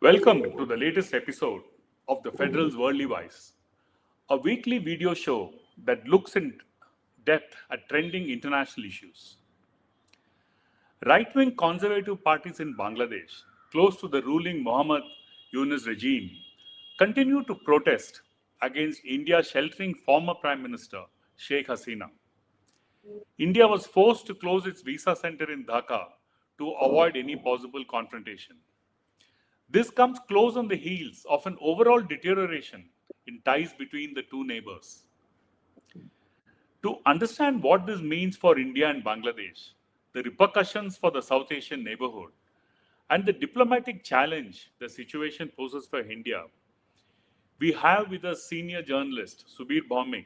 Welcome to the latest episode of the Federal's Worldly Wise, a weekly video show that looks in depth at trending international issues. Right-wing conservative parties in Bangladesh, close to the ruling Muhammad Yunus regime, continue to protest against India sheltering former Prime Minister Sheikh Hasina. India was forced to close its visa center in Dhaka to avoid any possible confrontation. This comes close on the heels of an overall deterioration in ties between the two neighbours. To understand what this means for India and Bangladesh, the repercussions for the South Asian neighbourhood, and the diplomatic challenge the situation poses for India, we have with us senior journalist Subir Bhaumik,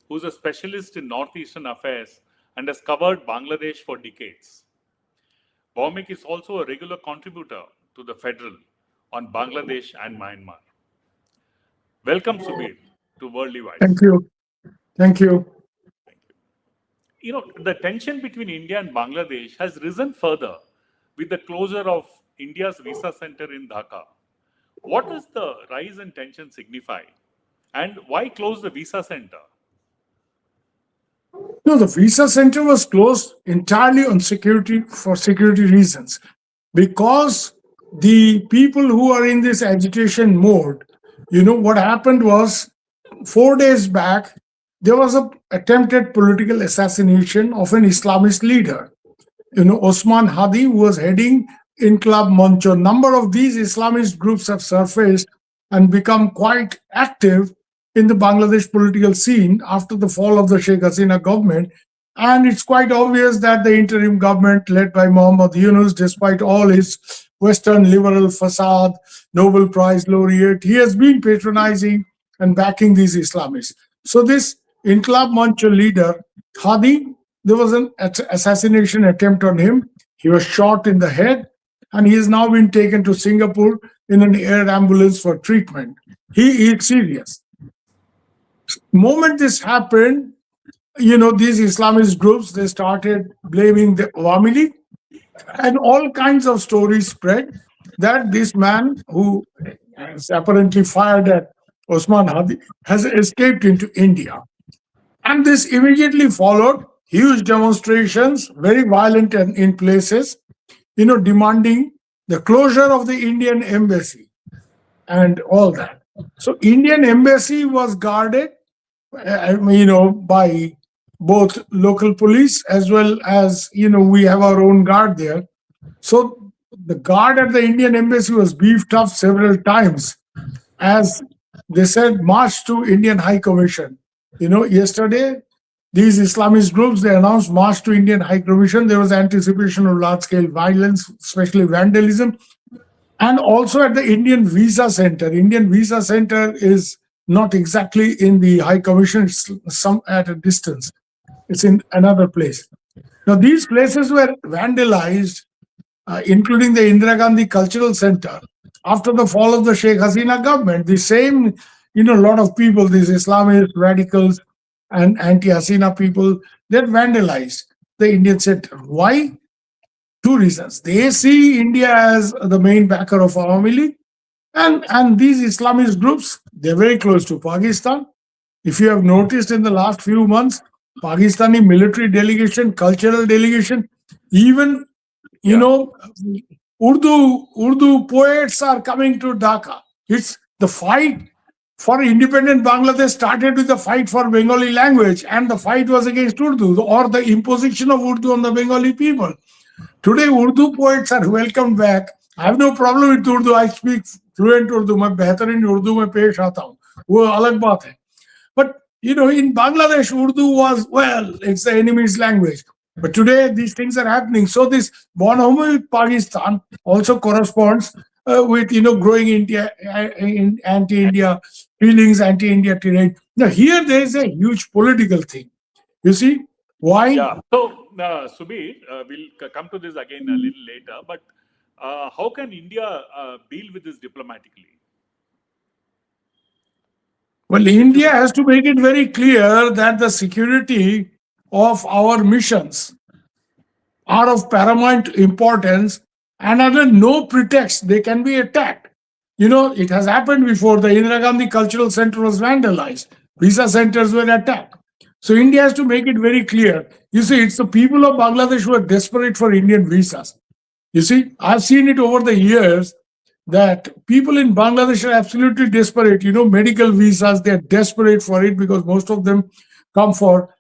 who is a specialist in Northeastern affairs and has covered Bangladesh for decades. Bhaumik is also a regular contributor to the Federal on Bangladesh and Myanmar. Welcome, Subir, to Worldly Thank Wise. you. Thank you. The tension between India and Bangladesh has risen further with the closure of India's visa center in Dhaka. What does the rise in tension signify? And why close the visa center? No, the visa center was closed entirely on security reasons, because the people who are in this agitation mode, what happened was 4 days back, there was an attempted political assassination of an Islamist leader. Osman Hadi, who was heading Inqilab Mancho. Number of these Islamist groups have surfaced and become quite active in the Bangladesh political scene after the fall of the Sheikh Hasina government. And it's quite obvious that the interim government led by Muhammad Yunus, despite all his Western liberal facade, Nobel Prize laureate, he has been patronizing and backing these Islamists. So this Inqilab Mancho leader, Hadi, there was an assassination attempt on him. He was shot in the head, and he has now been taken to Singapore in an air ambulance for treatment. He is serious. Moment this happened, these Islamist groups, they started blaming the Awami League, and all kinds of stories spread that this man who is apparently fired at Osman Hadi has escaped into India. And this immediately followed huge demonstrations, very violent and in places, demanding the closure of the Indian embassy and all that. So Indian embassy was guarded, by both local police as well as, we have our own guard there. So the guard at the Indian embassy was beefed up several times, as they said, march to Indian High Commission. Yesterday, these Islamist groups, they announced march to Indian High Commission. There was anticipation of large-scale violence, especially vandalism. And also at the Indian Visa Center. Indian Visa Center is not exactly in the High Commission, it's some at a distance. It's in another place. Now, these places were vandalized, including the Indira Gandhi Cultural Center. After the fall of the Sheikh Hasina government, the same, lot of people, these Islamist radicals and anti-Hasina people, they vandalized the Indian center. Why? Two reasons. They see India as the main backer of Awami League, and these Islamist groups, they're very close to Pakistan. If you have noticed in the last few months, Pakistani military delegation, cultural delegation, even, Urdu poets are coming to Dhaka. It's the fight for independent Bangladesh started with the fight for Bengali language, and the fight was against Urdu or the imposition of Urdu on the Bengali people. Today, Urdu poets are welcomed back. I have no problem with Urdu. I speak fluent Urdu. मैं बेहतरीन उर्दू में पेश आता हूँ. वो अलग बात है. But in Bangladesh, Urdu was, it's the enemy's language. But today, these things are happening. So this bonhomie with Pakistan also corresponds with growing anti-India feelings, anti-India terrain. Now here there is a huge political thing. You see why? Yeah. So, Subir, we'll come to this again a little later. But how can India deal with this diplomatically? Well, India has to make it very clear that the security of our missions are of paramount importance, and under no pretext they can be attacked. It has happened before. The Indira Gandhi Cultural Center was vandalized. Visa centers were attacked. So India has to make it very clear. You see, it's the people of Bangladesh who are desperate for Indian visas. You see, I've seen it over the years that people in Bangladesh are absolutely desperate. Medical visas, they're desperate for it because most of them come for,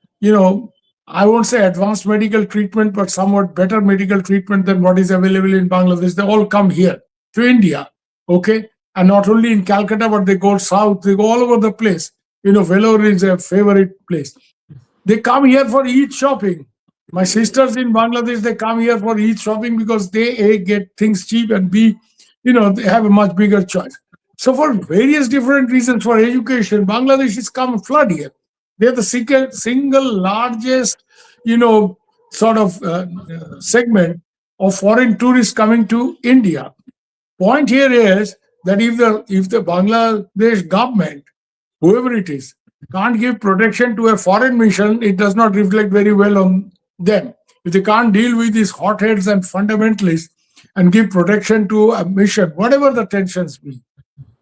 I won't say advanced medical treatment, but somewhat better medical treatment than what is available in Bangladesh. They all come here to India, okay? And not only in Calcutta, but they go south, they go all over the place. Vellore is a favorite place. They come here for Eid shopping. My sisters in Bangladesh, they come here for Eid shopping because they A, get things cheap, and B, they have a much bigger choice. So for various different reasons, for education, Bangladesh has come flood here. They're the single largest, sort of segment of foreign tourists coming to India. Point here is that if the Bangladesh government, whoever it is, can't give protection to a foreign mission, it does not reflect very well on them. If they can't deal with these hotheads and fundamentalists and give protection to a mission, whatever the tensions be,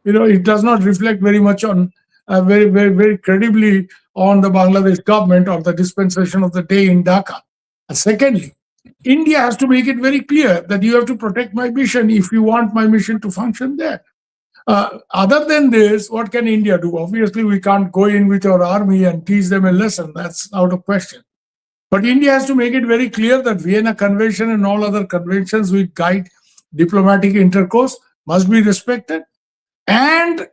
it does not reflect very much on very, very, very credibly on the Bangladesh government or the dispensation of the day in Dhaka. And secondly, India has to make it very clear that you have to protect my mission if you want my mission to function there. Other than this, what can India do? Obviously, we can't go in with our army and teach them a lesson. That's out of question. But India has to make it very clear that Vienna Convention and all other conventions which guide diplomatic intercourse must be respected. And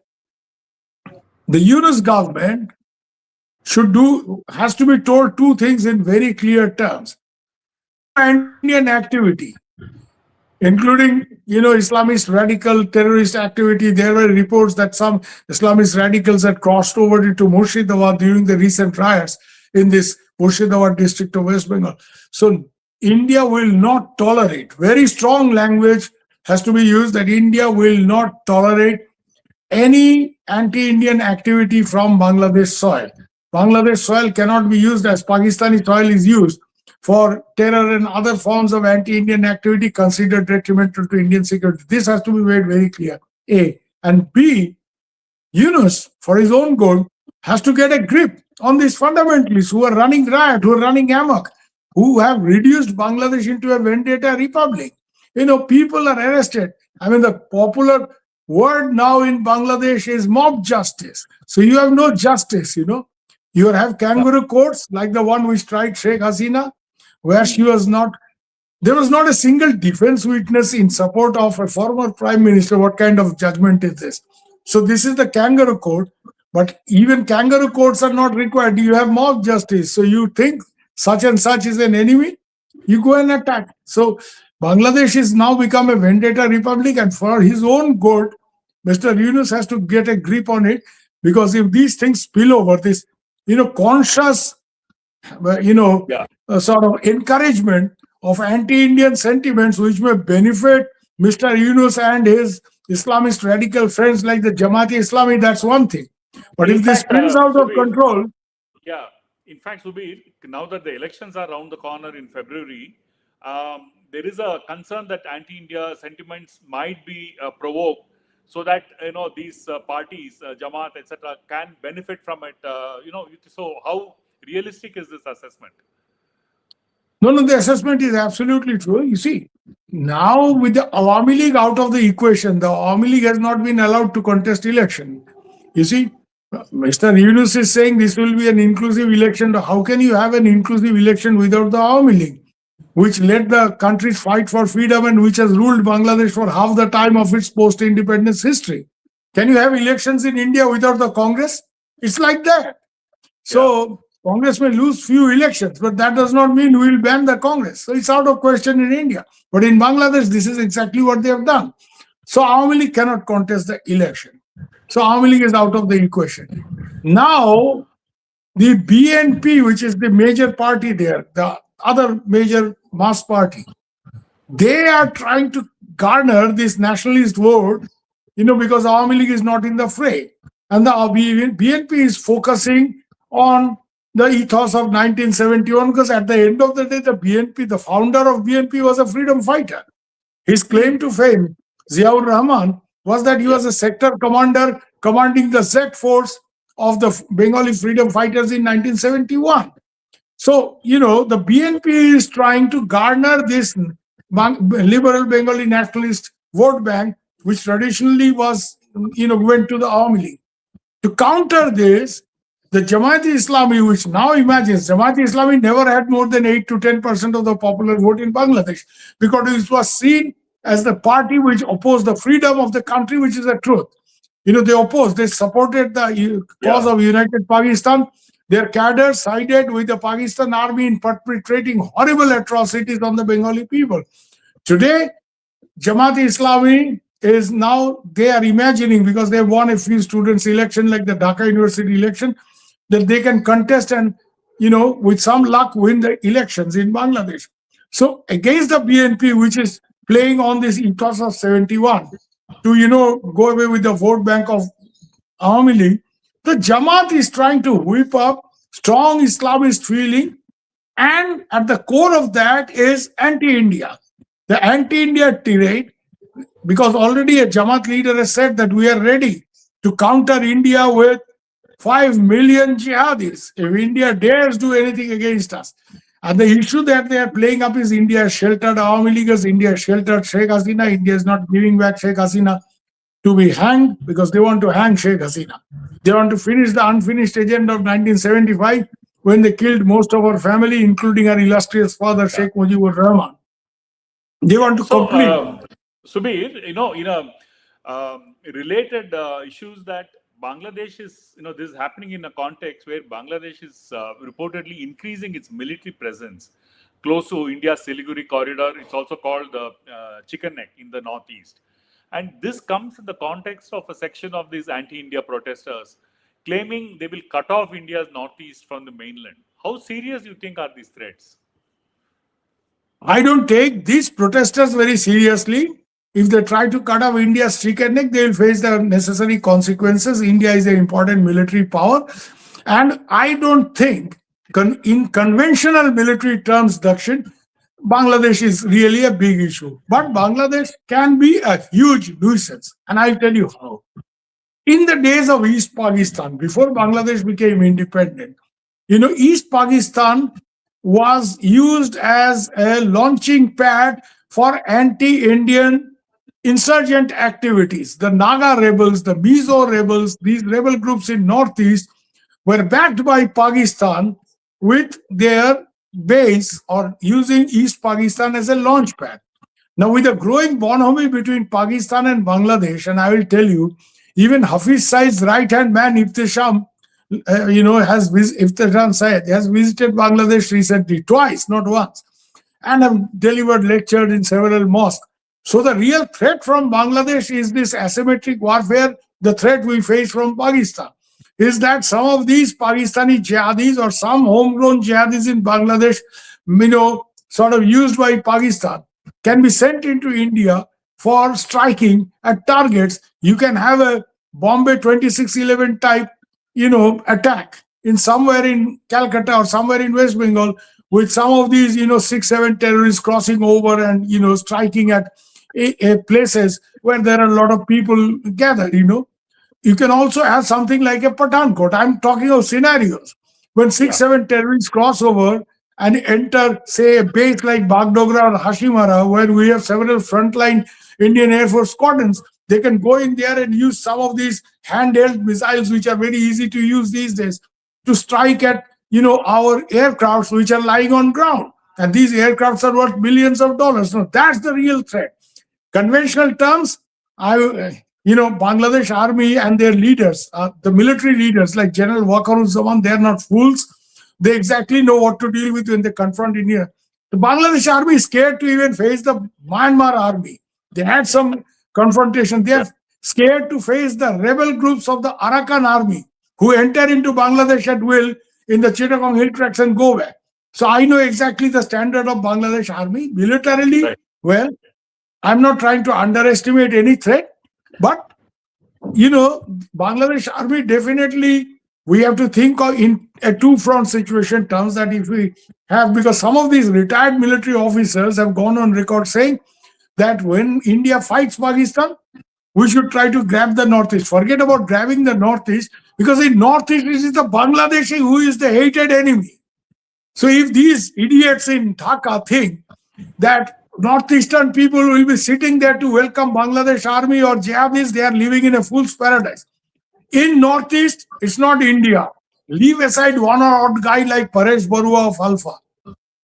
the Yunus government has to be told two things in very clear terms. Anti-Indian activity, including, Islamist radical terrorist activity. There were reports that some Islamist radicals had crossed over into Murshidabad during the recent riots in this Murshidabad district of West Bengal. So India will not tolerate, very strong language has to be used, that India will not tolerate any anti-Indian activity from Bangladesh soil. Bangladesh soil cannot be used as Pakistani soil is used for terror and other forms of anti-Indian activity considered detrimental to Indian security. This has to be made very clear, A. And B, Yunus, for his own good, has to get a grip on these fundamentalists who are running riot, who are running amok, who have reduced Bangladesh into a vendetta republic. People are arrested. I mean, the popular word now in Bangladesh is mob justice. So you have no justice, You have kangaroo courts like the one which tried Sheikh Hasina, where there was not a single defense witness in support of a former prime minister. What kind of judgment is this? So this is the kangaroo court, but even kangaroo courts are not required. You have mob justice. So you think such and such is an enemy, you go and attack. So Bangladesh has now become a vendetta republic, and for his own good, Mr. Yunus has to get a grip on it, because if these things spill over, this, conscious, sort of encouragement of anti-Indian sentiments which may benefit Mr. Yunus and his Islamist radical friends like the Jamaat-Islami, that's one thing. But if this spins out of control... Yeah, in fact, Subir, now that the elections are around the corner in February, there is a concern that anti-India sentiments might be provoked, so that these parties, Jamaat, etc., can benefit from it. So how realistic is this assessment? No, the assessment is absolutely true. You see, now with the Awami League out of the equation, the Awami League has not been allowed to contest election. You see, Mr. Yunus is saying this will be an inclusive election. How can you have an inclusive election without the Awami League, which led the country's fight for freedom and which has ruled Bangladesh for half the time of its post-independence history? Can you have elections in India without the Congress? It's like that. So Congress may lose few elections, but that does not mean we will ban the Congress. So it's out of question in India. But in Bangladesh, this is exactly what they have done. So Awami League cannot contest the election. So Awami League is out of the equation. Now, the BNP, which is the major party there, the other major mass party, they are trying to garner this nationalist vote, because Awami League is not in the fray. And the BNP is focusing on the ethos of 1971, because at the end of the day, the BNP, the founder of BNP, was a freedom fighter. His claim to fame, Ziaur Rahman, was that he Yeah. was a sector commander commanding the Z force of the Bengali freedom fighters in 1971. So, the BNP is trying to garner this liberal Bengali nationalist vote bank, which traditionally went to the Awami League. To counter this, the Jamaat-e-Islami, which now imagines Jamaat-e-Islami never had more than 8 to 10% of the popular vote in Bangladesh, because it was seen as the party which opposed the freedom of the country, which is the truth. They supported the cause Yeah. of United Pakistan. Their cadres sided with the Pakistan army in perpetrating horrible atrocities on the Bengali people. Today, Jamaat-e-Islami is now, they are imagining, because they won a few students' election like the Dhaka University election, that they can contest and, with some luck, win the elections in Bangladesh. So against the BNP, which is playing on this ethos of 71, to, go away with the vote bank of Awami League, the Jamaat is trying to whip up strong Islamist feeling, and at the core of that is anti-India. The anti-India tirade, because already a Jamaat leader has said that we are ready to counter India with 5 million jihadis if India dares do anything against us. And the issue that they are playing up is India has sheltered Awami Leaguers, India has sheltered Sheikh Hasina, India is not giving back Sheikh Hasina to be hanged, because they want to hang Sheikh Hasina. They want to finish the unfinished agenda of 1975, when they killed most of our family, including our illustrious father, Yeah. Sheikh Mujibur Rahman. They want to So, complete. Subir, related issues that Bangladesh is, this is happening in a context where Bangladesh is reportedly increasing its military presence close to India's Siliguri corridor. It's also called the Chicken Neck in the northeast. And this comes in the context of a section of these anti-India protesters claiming they will cut off India's northeast from the mainland. How serious do you think are these threats? I don't take these protesters very seriously. If they try to cut off India's chicken neck, they will face the necessary consequences. India is an important military power. And I don't think, in conventional military terms, Dakshin, Bangladesh is really a big issue. But Bangladesh can be a huge nuisance. And I'll tell you how. In the days of East Pakistan, before Bangladesh became independent, East Pakistan was used as a launching pad for anti-Indian insurgent activities. The Naga rebels, the Mizo rebels, these rebel groups in Northeast were backed by Pakistan with their base, or using East Pakistan as a launch pad. Now, with a growing bonhomie between Pakistan and Bangladesh, and I will tell you, even Hafiz Said's right-hand man, Iftisham, Iftisham Said has visited Bangladesh recently, twice, not once, and have delivered lectures in several mosques. So the real threat from Bangladesh is this asymmetric warfare. The threat we face from Pakistan is that some of these Pakistani jihadis, or some homegrown jihadis in Bangladesh, sort of used by Pakistan, can be sent into India for striking at targets. You can have a Bombay 2611 type, attack in somewhere in Calcutta or somewhere in West Bengal, with some of these, 6-7 terrorists crossing over and, striking at places where there are a lot of people gathered. You can also have something like a Pathankot. I'm talking of scenarios when 6-7 terrorists cross over and enter, say, a base like Bagdogra or Hashimara, where we have several frontline Indian Air Force squadrons. They can go in there and use some of these handheld missiles, which are very easy to use these days, to strike at, our aircrafts which are lying on ground. And these aircrafts are worth billions of dollars. So that's the real threat. Conventional terms, Bangladesh army and their leaders, the military leaders like General Waqaruzzaman, they're not fools. They exactly know what to deal with when they confront India. The Bangladesh army is scared to even face the Myanmar army. They had some confrontation. They are scared to face the rebel groups of the Arakan army, who enter into Bangladesh at will in the Chittagong hill tracts and go back. So I know exactly the standard of Bangladesh army. Militarily, well, I'm not trying to underestimate any threat, but Bangladesh army definitely, we have to think of in a two-front situation terms, that if we have, because some of these retired military officers have gone on record saying that when India fights Pakistan, we should try to grab the Northeast. Forget about grabbing the Northeast, because in Northeast it is the Bangladeshi who is the hated enemy. So if these idiots in Dhaka think that northeastern people will be sitting there to welcome Bangladesh army or jihadis, they are living in a fool's paradise. In Northeast, it's not India. Leave aside one or odd guy like Paresh Barua of Alpha.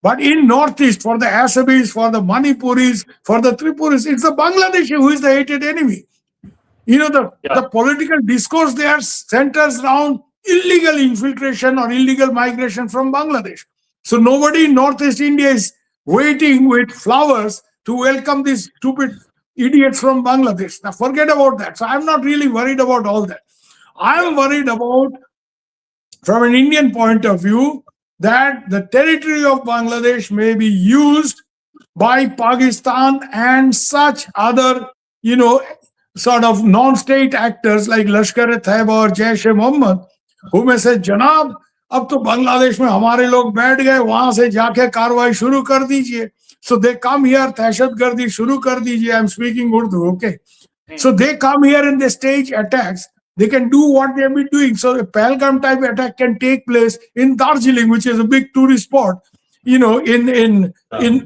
But in Northeast, for the Assamese, for the Manipuris, for the Tripuris, it's the Bangladeshi who is the hated enemy. The political discourse there centers around illegal infiltration or illegal migration from Bangladesh. So nobody in Northeast India is waiting with flowers to welcome these stupid idiots from Bangladesh. Now forget about that. So I'm not really worried about all that. I'm worried about, from an Indian point of view, that the territory of Bangladesh may be used by Pakistan and such other, sort of non-state actors like Lashkar-e-Taiba or Jaish-e-Mohammed, who may say, Janab, अब तो बांग्लादेश में हमारे लोग बैठ गए, वहां से जाके कार्रवाई शुरू कर दीजिए. So they come here, दहशतगर्दी शुरू कर दीजिए. I'm speaking Urdu, okay? So they come here and they stage attacks. They can do what they have been doing. So a Pahalgam type attack can take place in Darjeeling, which is a big tourist spot, in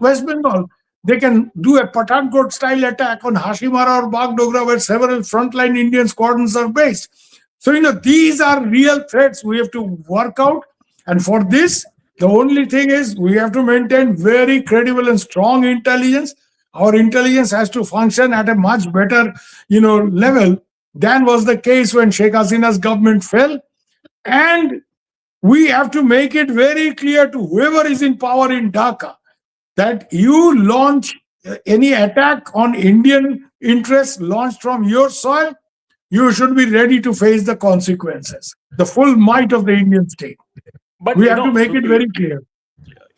West Bengal. They can do a Pathankot style attack on Hashimara or Bagdogra, where several frontline Indian squadrons are based. So, these are real threats we have to work out. And for this, the only thing is we have to maintain very credible and strong intelligence. Our intelligence has to function at a much better, level than was the case when Sheikh Hasina's government fell. And we have to make it very clear to whoever is in power in Dhaka that you launch any attack on Indian interests launched from your soil, you should be ready to face the consequences, the full might of the Indian state. But we have to make it very clear.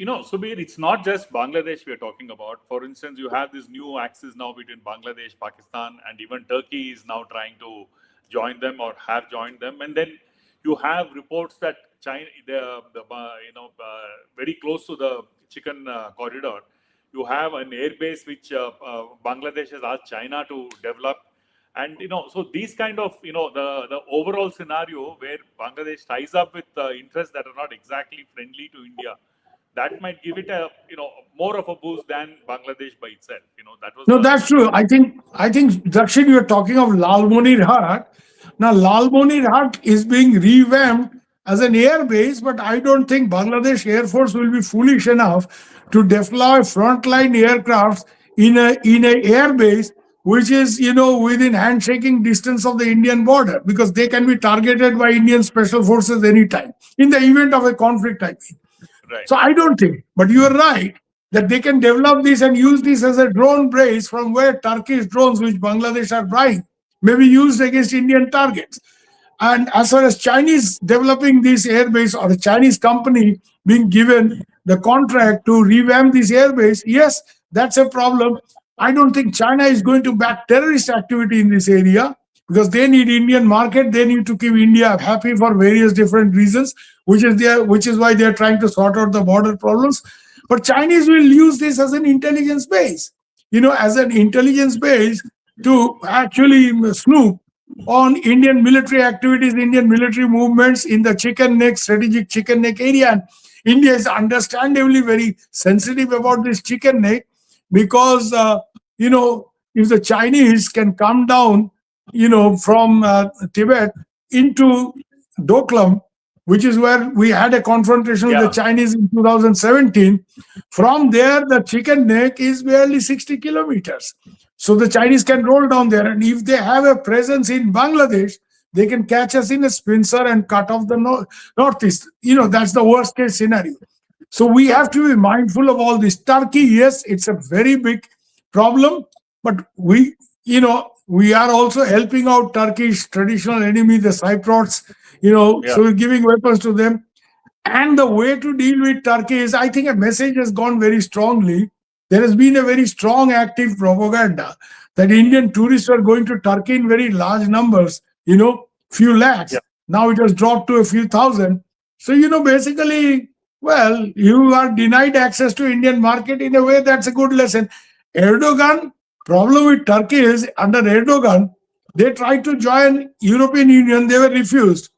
Subir, it's not just Bangladesh we are talking about. For instance, you have this new axis now between Bangladesh, Pakistan, and even Turkey is now trying to join them or have joined them. And then you have reports that China, very close to the chicken corridor, you have an airbase which Bangladesh has asked China to develop. And, so these kind of, the overall scenario where Bangladesh ties up with interests that are not exactly friendly to India, that might give it a, more of a boost than Bangladesh by itself. That was that's true. I think Dakshin, you are talking of Lalmonir Hat. Now, Lalmonir Hat is being revamped as an air base, but I don't think Bangladesh Air Force will be foolish enough to deploy frontline aircrafts in a air base which is, within handshaking distance of the Indian border, because they can be targeted by Indian special forces anytime in the event of a conflict, I mean. Right. So I don't think, but you are right that they can develop this and use this as a drone base from where Turkish drones, which Bangladesh are buying, may be used against Indian targets. And as far as Chinese developing this airbase or a Chinese company being given the contract to revamp this airbase, yes, that's a problem. I don't think China is going to back terrorist activity in this area, because they need Indian market. They need to keep India happy for various different reasons, which is why they are trying to sort out the border problems. But Chinese will use this as an intelligence base, to actually snoop on Indian military activities, Indian military movements in the strategic chicken neck area. And India is understandably very sensitive about this chicken neck, because, if the Chinese can come down, from Tibet into Doklam, which is where we had a confrontation with the Chinese in 2017, from there, the chicken neck is barely 60 kilometers. So the Chinese can roll down there. And if they have a presence in Bangladesh, they can catch us in a pincer and cut off the northeast. That's the worst case scenario. So we have to be mindful of all this. Turkey, yes, it's a very big problem, but we are also helping out Turkish traditional enemy, the Cypriots, so we're giving weapons to them. And the way to deal with Turkey is, I think a message has gone very strongly. There has been a very strong active propaganda that Indian tourists are going to Turkey in very large numbers, few lakhs. Yeah. Now it has dropped to a few thousand. So, basically, well, you are denied access to Indian market. In a way, that's a good lesson. Erdogan, problem with Turkey is, under Erdogan, They tried to join European Union, they were refused.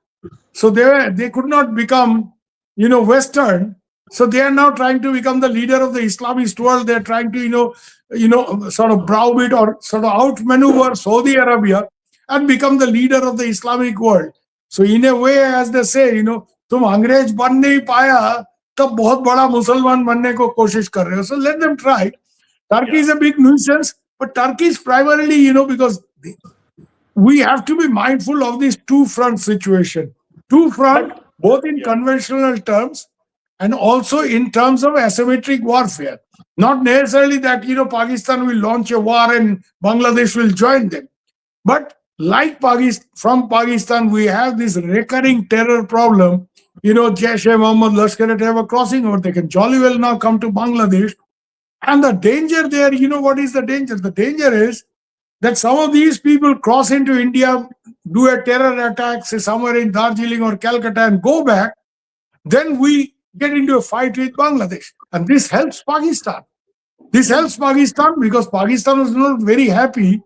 So they could not become, Western. So they are now trying to become the leader of the Islamist world. They're trying to, sort of browbeat or sort of outmaneuver Saudi Arabia and become the leader of the Islamic world. So in a way, as they say, तुम अंग्रेज बन नहीं पाया तब बहुत बड़ा मुसलमान बनने को कोशिश कर रहे हो. So let them try. Turkey is a big nuisance, but Turkey is primarily, because we have to be mindful of this two front situation. Two front, both in conventional terms and also in terms of asymmetric warfare. Not necessarily that, Pakistan will launch a war and Bangladesh will join them. But like Pakistan, from Pakistan, we have this recurring terror problem. Jaish-e-Mohammed, Lashkar-e-Taiba crossing over. They can jolly well now come to Bangladesh. And the danger there, what is the danger? The danger is that some of these people cross into India, do a terror attack, say somewhere in Darjeeling or Calcutta, and go back. Then we get into a fight with Bangladesh. And this helps Pakistan. This helps Pakistan because Pakistan was not very happy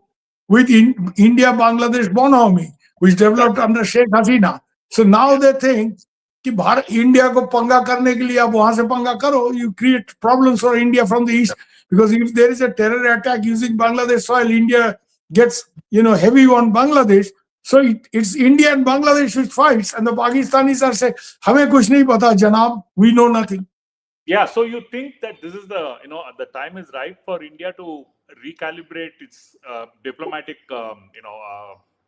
with India-Bangladesh bonhomie, which developed under Sheikh Hasina. So now they think कि India को पंगा करने के लिए आप वहां से पंगा करो, you create problems for India from the east, because if there is a terror attack using Bangladesh soil, India gets heavy on Bangladesh. So it's India and Bangladesh which fights, and the Pakistanis are saying, हमें कुछ नहीं पता जनाब, we know nothing. Yeah, so you think that this is the time is ripe for India to recalibrate its diplomatic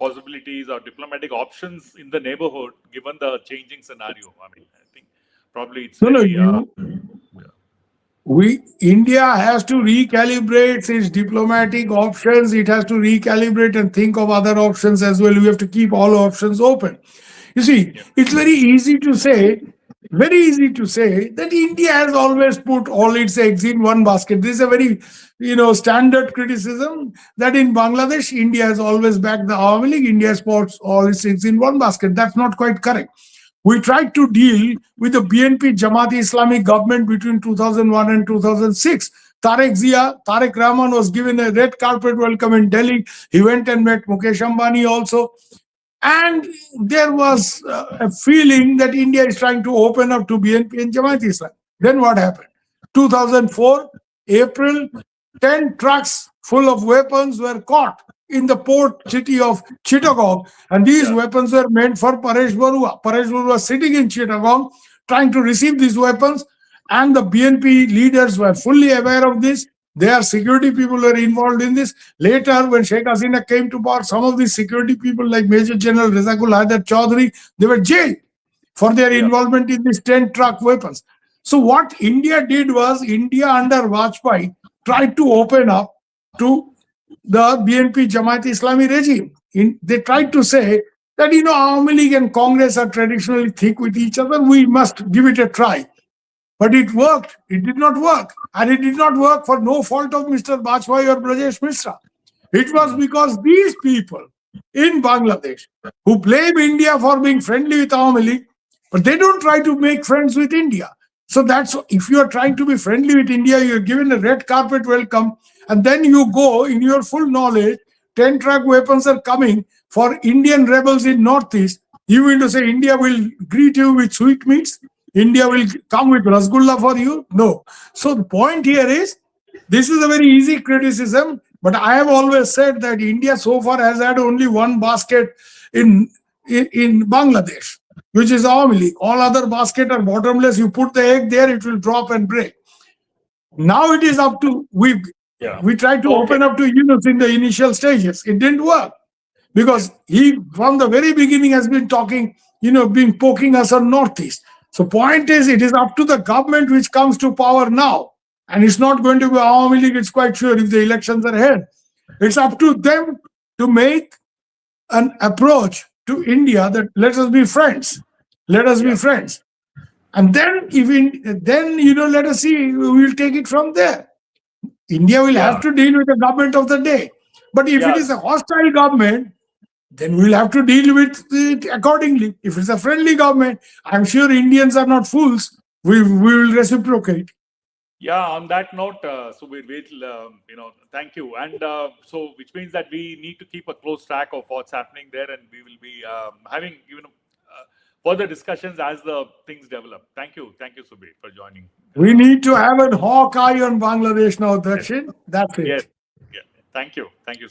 possibilities or diplomatic options in the neighborhood, given the changing scenario? I mean, I think probably it's India has to recalibrate its diplomatic options. It has to recalibrate and think of other options as well. We have to keep all options open. You see, it's very easy to say that India has always put all its eggs in one basket. This is a very, standard criticism that in Bangladesh, India has always backed the Awami League. India has put all its eggs in one basket. That's not quite correct. We tried to deal with the BNP Jamaat-Islamic government between 2001 and 2006. Tariq Rahman was given a red carpet welcome in Delhi. He went and met Mukesh Ambani also. And there was a feeling that India is trying to open up to BNP and Jamaat-Islam. Then what happened? 2004, April, 10 trucks full of weapons were caught in the port city of Chittagong. And these weapons were meant for Paresh Barua. Paresh Barua was sitting in Chittagong trying to receive these weapons. And the BNP leaders were fully aware of this. Their security people were involved in this. Later, when Sheikh Hasina came to power, some of these security people like Major General Rizakul Haider Chaudhary, they were jailed for their involvement in these 10 truck weapons. So what India did was, India under Vajpayee tried to open up to the BNP Jamaat-Islami regime. They tried to say that, Awami League and Congress are traditionally thick with each other. We must give it a try. But it worked. It did not work. And it did not work for no fault of Mr. Vajpayee or Brajesh Mishra. It was because these people in Bangladesh who blame India for being friendly with Awami League, but they don't try to make friends with India. So that's, if you are trying to be friendly with India, you're given a red carpet welcome, and then you go in your full knowledge, 10 truck weapons are coming for Indian rebels in Northeast. You mean to say India will greet you with sweetmeats? India will come with Rasgulla for you? No. So the point here is, this is a very easy criticism, but I have always said that India so far has had only one basket in Bangladesh, which is Awami League. All other baskets are bottomless. You put the egg there, it will drop and break. Now it is up to, we tried to open up to Yunus in the initial stages. It didn't work because he, from the very beginning, has been talking, been poking us on Northeast. So point is, it is up to the government which comes to power now. And it's not going to be Awami League, it's quite sure, if the elections are ahead. It's up to them to make an approach to India that let us be friends. Let us be friends. And then, let us see, we will take it from there. India will have to deal with the government of the day. But if it is a hostile government, then we'll have to deal with it accordingly. If it's a friendly government, I'm sure Indians are not fools. We will reciprocate. Yeah, on that note, so we'll thank you. And so, which means that we need to keep a close track of what's happening there, and we will be having further discussions as the things develop. Thank you, Subir, for joining. We need to have a hawk eye on Bangladesh now, Yes, Dakshin. That's yes, it. yeah. Thank you, so much.